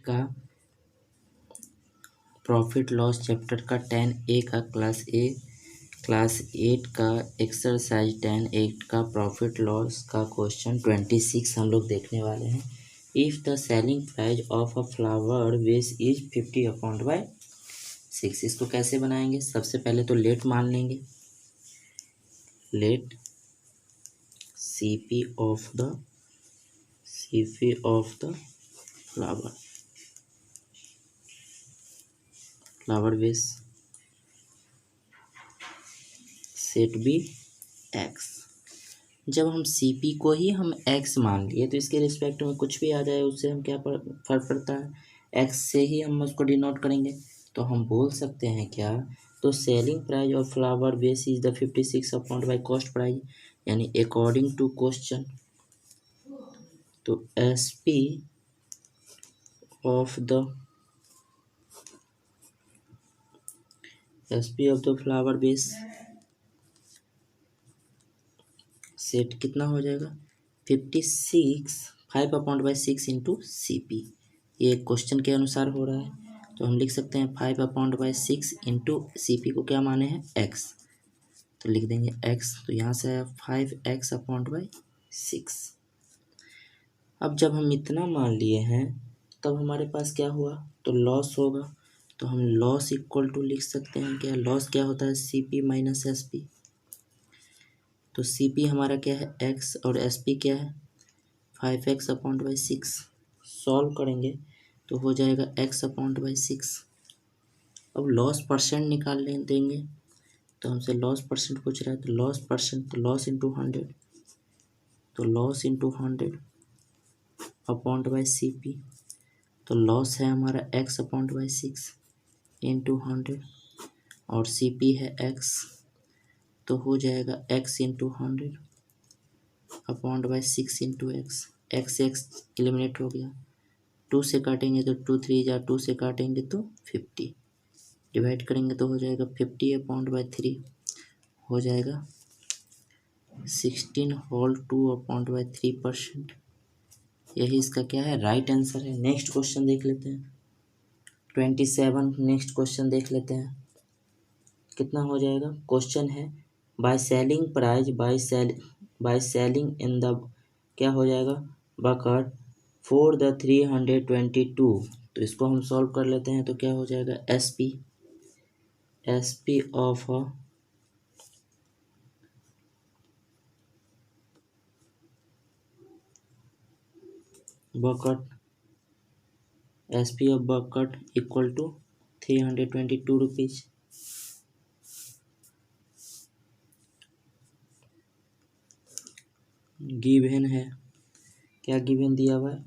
का profit loss chapter का 10A का क्लास 8 का एक्सरसाइज 10(8) का प्रॉफिट लॉस का क्वेश्चन 26 हम लोग देखने वाले हैं। If the selling price of a flower vase is 50/6। इसको कैसे बनाएंगे? सबसे पहले तो लेट मान लेंगे। Let CP of the flower vase set be x। जब हम CP को ही हम x मान लिए तो इसके रिस्पेक्ट में कुछ भी आ जाए उससे हम क्या फर्क पड़ता है, x से ही हम उसको डिनोट करेंगे। तो हम बोल सकते हैं क्या, तो selling price of flower vase is the 56 upon by cost price, यानी अकॉर्डिंग टू क्वेश्चन। तो SP of the flower base set कितना हो जाएगा, 56 5/6 इंटू CP। ये क्वेश्चन के अनुसार हो रहा है तो हम लिख सकते हैं 5/6 इंटू CP को क्या माने हैं x, तो लिख देंगे x। तो यहाँ से आया 5x/6। अब जब हम इतना मान लिए हैं तब हमारे पास क्या हुआ, तो लॉस होगा। तो हम लॉस इक्वल टू लिख सकते हैं क्या, लॉस क्या होता है CP माइनस SP। तो CP हमारा क्या है x और SP क्या है 5x/6। सॉल्व करेंगे तो हो जाएगा x/6। अब लॉस परसेंट निकाल देंगे तो हमसे लॉस परसेंट पूछ रहा है, तो लॉस परसेंट, तो लॉस इंटू 100, तो लॉस इंटू 100/CP। तो लॉस है हमारा x/6 इंटू 100 और CP है x, तो हो जाएगा x into 100/6 into x। x eliminate हो गया, 2 से काटेंगे तो 2 3 जा, 2 से काटेंगे तो 50, डिवाइड करेंगे तो हो जाएगा 50/3, हो जाएगा 16/2/3%। यही इसका क्या है, राइट आंसर है। नेक्स्ट क्वेश्चन देख लेते हैं 27। नेक्स्ट क्वेश्चन देख लेते हैं कितना हो जाएगा। क्वेश्चन है by selling price by selling in the क्या हो जाएगा बकेट फॉर द 322। तो इसको हम सॉल्व कर लेते हैं तो क्या हो जाएगा SP of bucket SP of bucket equal to 322 rupees. Given है, क्या गिवन दिया हुआ है,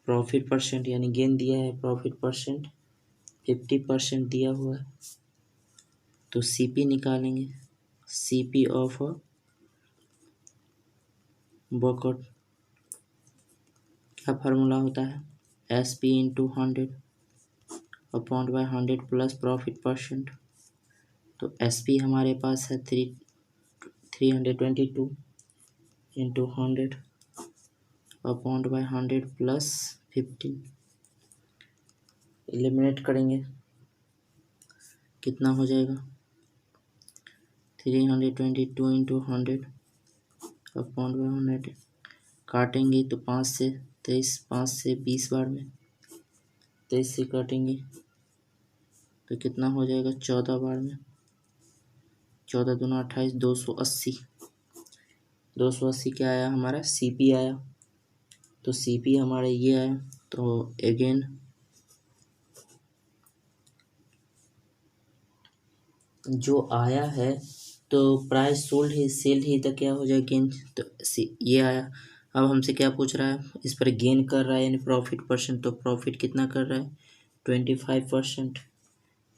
प्रॉफिट परसेंट यानी गेन दिया है, प्रॉफिट परसेंट 50% दिया हुआ है। तो CP निकालेंगे, CP ऑफ बकेट क्या फार्मूला होता है, SP into 100/100 plus profit percent. तो SP हमारे पास है 322 इंटू 100/100 प्लस 15, एलिमिनेट करेंगे कितना हो जाएगा, 322 इंटू 100/100 काटेंगे तो 5 से 23, 5 से 20 बार में 23 से काटेंगे तो कितना हो जाएगा 14 बार में, 14 दूना 28, 280। 280 क्या आया हमारा CP आया, तो CP हमारा ये आया। तो अगेन जो आया है तो प्राइस सोल्ड ही सेल ही तो क्या हो जाएगा गेन, तो ये आया। अब हमसे क्या पूछ रहा है, इस पर गेन कर रहा है यानी प्रॉफिट परसेंट, तो प्रॉफिट कितना कर रहा है 25%।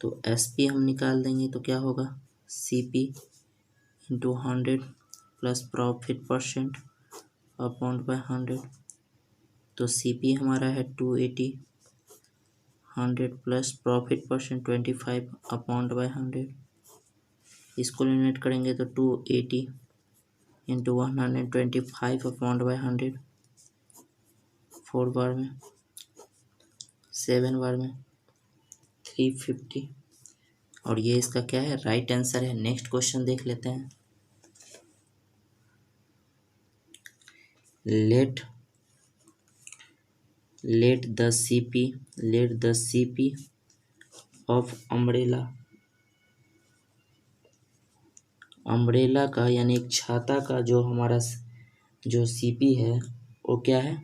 तो SP हम निकाल देंगे तो क्या होगा CP into 100 plus profit percent upon. तो CP हमारा है 280, 100 प्लस प्रॉफिट परसेंट 25/100। इसको एलिमिनेट करेंगे तो 280 इंटू 125/100 4 बार में 7 बार में 350 और ये इसका क्या है, राइट आंसर है। नेक्स्ट क्वेश्चन देख लेते हैं। Let the CP of umbrella का यानी एक छाता का जो हमारा जो CP है वो क्या है,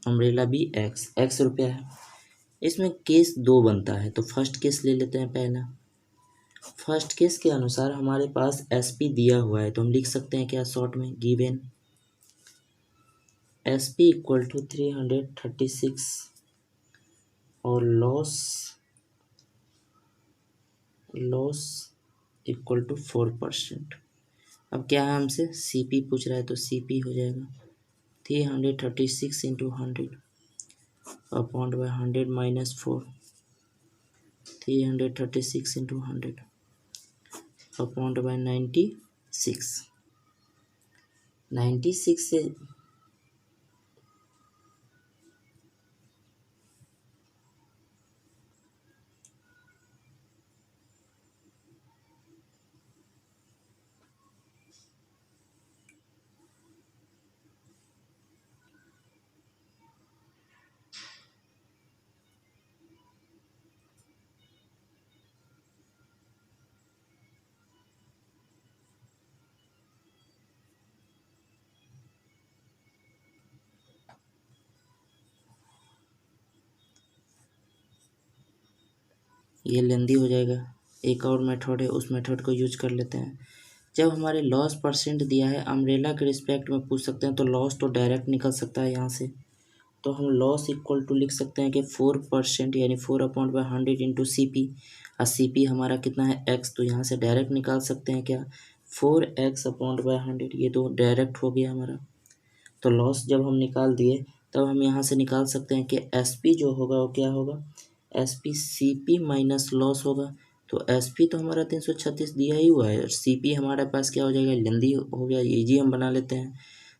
अम्ब्रेला भी x रुपया है। इसमें केस 2 बनता है, तो फर्स्ट केस ले लेते हैं पहला। फर्स्ट केस के अनुसार हमारे पास SP दिया हुआ है, तो हम लिख सकते हैं क्या शॉर्ट में, गिवन SP इक्वल टू 336 और लॉस इक्वल टू 4%। अब क्या है, हमसे CP पूछ रहा है, तो CP हो जाएगा 336 into 100 upon by 100 minus 4, 336 into 100 upon bye 96 से ये लेंदी हो जाएगा। एक और मेथड है, उस मेथड को यूज कर लेते हैं। जब हमारे लॉस परसेंट दिया है, अम्ब्रेला के रिस्पेक्ट में पूछ सकते हैं, तो लॉस तो डायरेक्ट निकल सकता है यहाँ से, तो हम लॉस इक्वल टू लिख सकते हैं कि 4% यानी 4/100 इंटू CP, और CP हमारा कितना है x, तो यहाँ से डायरेक्ट निकाल सकते हैं क्या, 4x/100, ये तो डायरेक्ट हो गया हमारा। तो लॉस जब हम निकाल दिए तब हम यहाँ से निकाल सकते हैं कि SP जो होगा वो क्या होगा, SP CP माइनस लॉस होगा। तो SP तो हमारा 336 दिया ही हुआ है, और CP हमारे पास क्या हो जाएगा, लेंदी हो गया, इजी हम बना लेते हैं।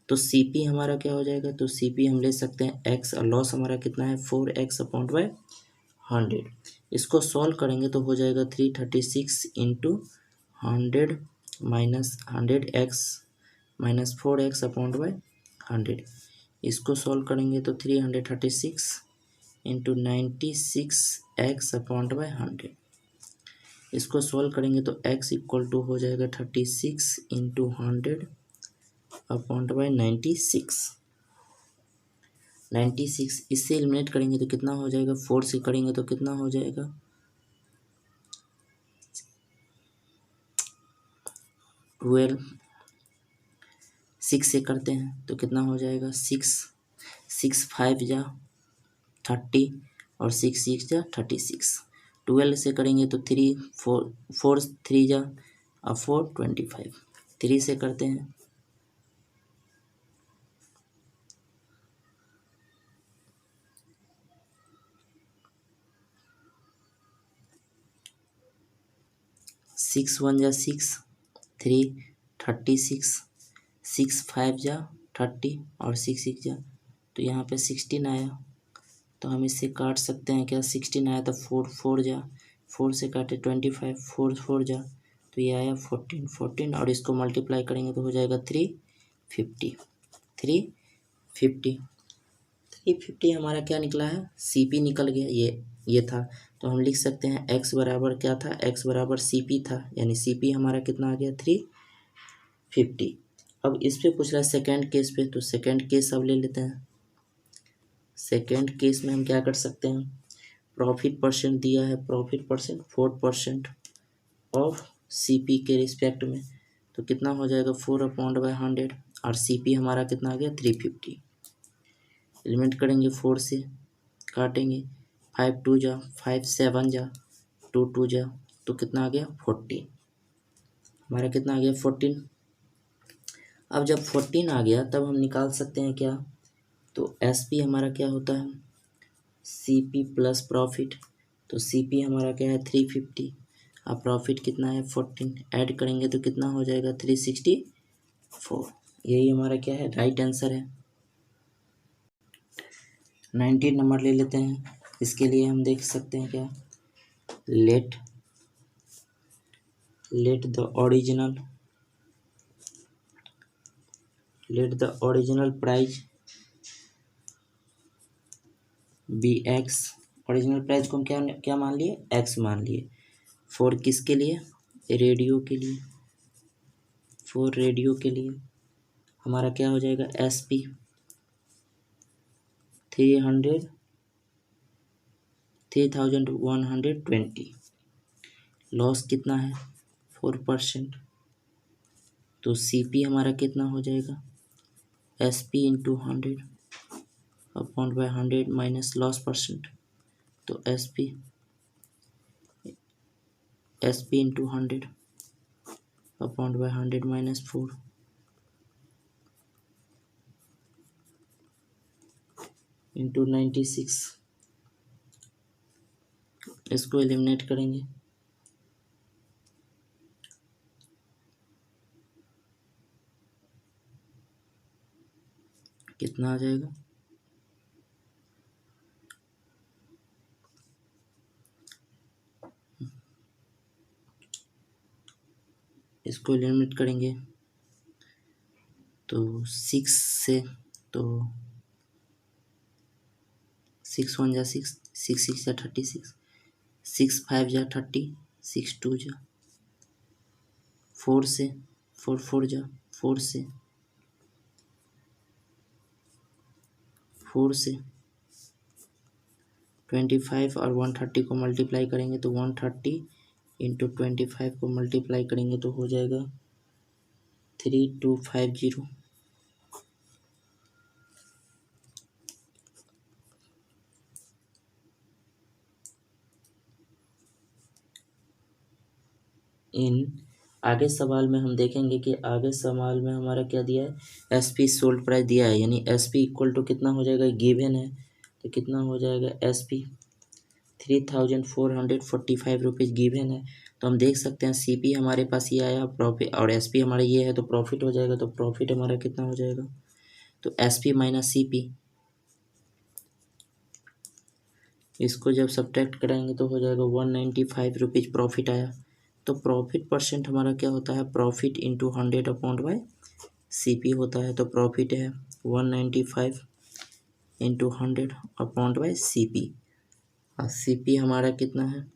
तो CP हमारा क्या हो जाएगा, तो CP हम ले सकते हैं x, और लॉस हमारा कितना है 4x/100। इसको सॉल्व करेंगे तो हो जाएगा 336 into 100 minus 100x minus 4x/100। इसको सॉल्व करेंगे तो 336 इंटू 96x/100। इसको सॉल्व करेंगे तो x इक्वल टू हो जाएगा 36 इंटू 100/96। 96 इससे एलिमिनेट करेंगे तो कितना हो जाएगा, 4 से करेंगे तो कितना हो जाएगा, 12। 6 से करते हैं तो कितना हो जाएगा, 6 5 जा 30 और 6 6 जा 36। 12 से करेंगे तो 4 3 जा और 4 25। 3 से करते हैं 6 1 जा 6 3 36, 6 5 जा 30 और 6 6 जा, तो यहाँ पे 16 आया। तो हम इससे काट सकते हैं क्या, 16 आया तो 4 4 जा, 4 से काटे 25, 4 4 जा, तो ये आया 14 और इसको मल्टीप्लाई करेंगे तो हो जाएगा 350। 350 हमारा क्या निकला है, CP निकल गया, ये था। तो हम लिख सकते हैं x बराबर क्या था, x बराबर CP था, यानी CP हमारा कितना आ गया 350। अब इस पे पूछ रहा है सेकेंड केस पे, तो सेकेंड केस अब ले लेते हैं। सेकेंड केस में हम क्या कर सकते हैं, प्रॉफिट परसेंट दिया है, प्रॉफिट परसेंट 4% ऑफ CP के रिस्पेक्ट में, तो कितना हो जाएगा 4/100 और CP हमारा कितना आ गया 350। एलिमेंट करेंगे 4 से काटेंगे, 5 2 जा 5 7 जा 2 2 जा, तो कितना आ गया 14। हमारा कितना आ गया 14। अब जब 14 आ गया तब हम निकाल सकते हैं क्या, तो SP हमारा क्या होता है CP प्लस प्रॉफिट, तो CP हमारा क्या है 350 और प्रॉफिट कितना है 14, ऐड करेंगे तो कितना हो जाएगा 364। यही हमारा क्या है, राइट आंसर है। 19 नंबर ले लेते हैं। इसके लिए हम देख सकते हैं क्या, let the original price be X. Original price को हम क्या मान लिए, एक्स मान लिए। फॉर किसके लिए, रेडियो के लिए। फॉर रेडियो के लिए हमारा क्या हो जाएगा, एस पी 3120। लॉस कितना है, 4%। तो सी पी हमारा कितना हो जाएगा, S P into 100 upon by 100 minus loss percent. तो S P into 100 upon by 100 minus 4 into 96। इसको एलिमिनेट करेंगे, कितना आ जाएगा, इसको एलिमिनेट करेंगे तो 6 से, तो 6 1 जा 6, 6 6 जा 36, 6 5 जा 30, 6 2 जा 4 से, 4 4 जा 4 से, 25 और 130 को मल्टीप्लाई करेंगे तो 130 इंटू 25 को मल्टीप्लाई करेंगे तो हो जाएगा 3250। आगे सवाल में हम देखेंगे कि आगे सवाल में हमारा क्या दिया है, एसपी सोल्ड प्राइस दिया है, यानी एसपी इक्वल टू कितना हो जाएगा, गिवन है तो कितना हो जाएगा, एसपी 3445 रुपीज़ गिवन है। तो हम देख सकते हैं सीपी हमारे पास ये आया प्रॉफिट और एसपी हमारा ये है, तो प्रॉफिट हो जाएगा। तो प्रॉफिट हमारा कितना हो जाएगा, तो एसपी माइनस सीपी, इसको जब सब्ट्रैक्ट कराएंगे तो हो जाएगा 195 रुपीज़ प्रॉफिट आया। तो प्रॉफिट परसेंट हमारा क्या होता है, profit into 100 upon by CP होता है। तो प्रॉफिट है 195 इंटू 100 अपॉइंट बाय सीपी, और सीपी हमारा कितना है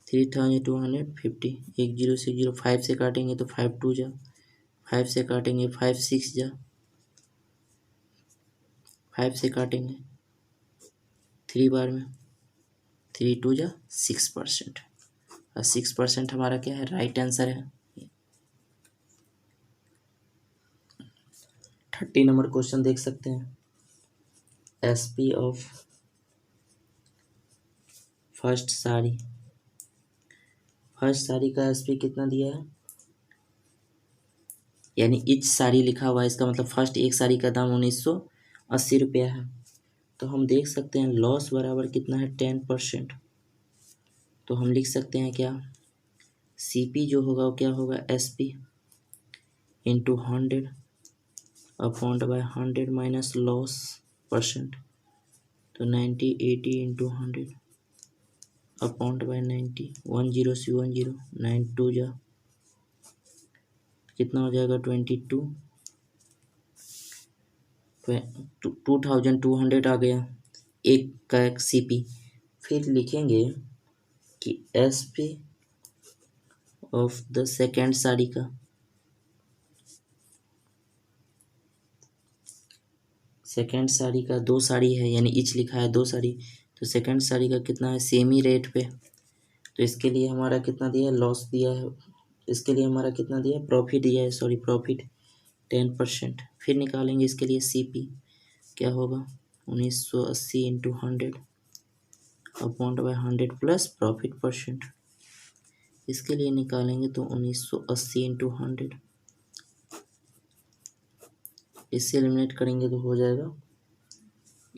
3250। 10 से 0 5 से काटेंगे तो 5 2 जा, 5 से काटेंगे 5 6 जा, 5 से काटेंगे 3 बार में 3 2 जा 6%, और 6% हमारा क्या है, राइट आंसर है। 30 नंबर क्वेश्चन देख सकते हैं, एसपी ऑफ फर्स्ट साड़ी का एसपी कितना दिया है, यानी इच साड़ी लिखा हुआ है, इसका मतलब फर्स्ट एक साड़ी का दाम 1980 रुपया है। तो हम देख सकते हैं लॉस बराबर कितना है, 10%। तो हम लिख सकते हैं क्या, सीपी जो होगा वो क्या होगा, SP into 100 upon by 100 minus loss percent. तो 90 80 इंटू 100 अपॉइंट बाय 90, 10 से 10 9 2 जा कितना हो जाएगा 22, 2200 आ गया एक का एक सीपी। फिर लिखेंगे कि SP of the second sari का, सेकेंड साड़ी का 2 साड़ी है, यानी इच लिखा है 2 साड़ी, तो सेकेंड साड़ी का कितना है, सेम ही रेट पे। तो इसके लिए हमारा कितना दिया है, लॉस दिया है। इसके लिए हमारा कितना दिया है, प्रॉफिट दिया है, सॉरी प्रॉफिट 10%। फिर निकालेंगे इसके लिए सीपी क्या होगा, 1980 into 100 upon by 100 plus profit percent. इसके लिए निकालेंगे तो 1980 इंटू 100, इससे एलिमिनेट करेंगे तो हो जाएगा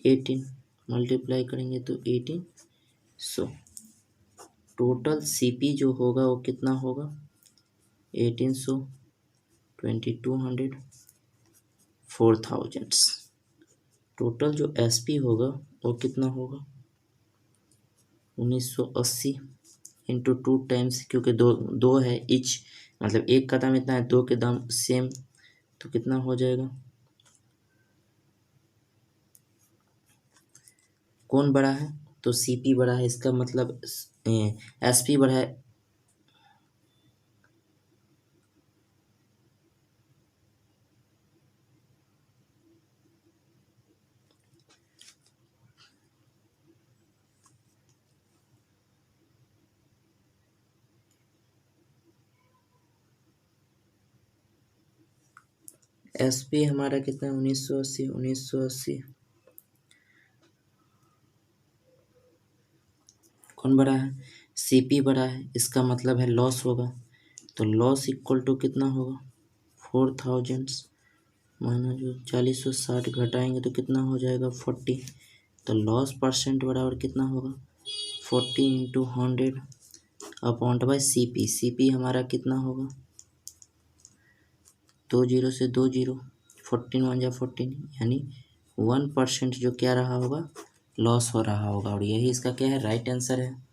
18, मल्टीप्लाई करेंगे तो 1800। टोटल सीपी जो होगा वो कितना होगा, 1800, 2200, 4000। टोटल जो एसपी होगा वो कितना होगा, 1980 इंटू 2 टाइम्स, क्योंकि दो दो है इच, मतलब एक का दाम इतना है, दो के दाम सेम, तो कितना हो जाएगा? कौन बड़ा है? तो सीपी बड़ा है, इसका मतलब एसपी बड़ा है। एसपी हमारा कितना है? 1980। कौन बड़ा है? सीपी बड़ा है, इसका मतलब है लॉस होगा, तो लॉस इक्वल टू कितना होगा? 4000 माइनस जो 4060 घटाएंगे तो कितना हो जाएगा? 40। तो लॉस परसेंट बराबर कितना होगा? 40 into 100 upon by CP. CP हमारा कितना होगा? 2 जीरो से 2 जीरो, 14 1 जा 14, यानी 1% जो क्या रहा होगा? लॉस हो रहा होगा, और यही इसका क्या है? राइट आंसर है।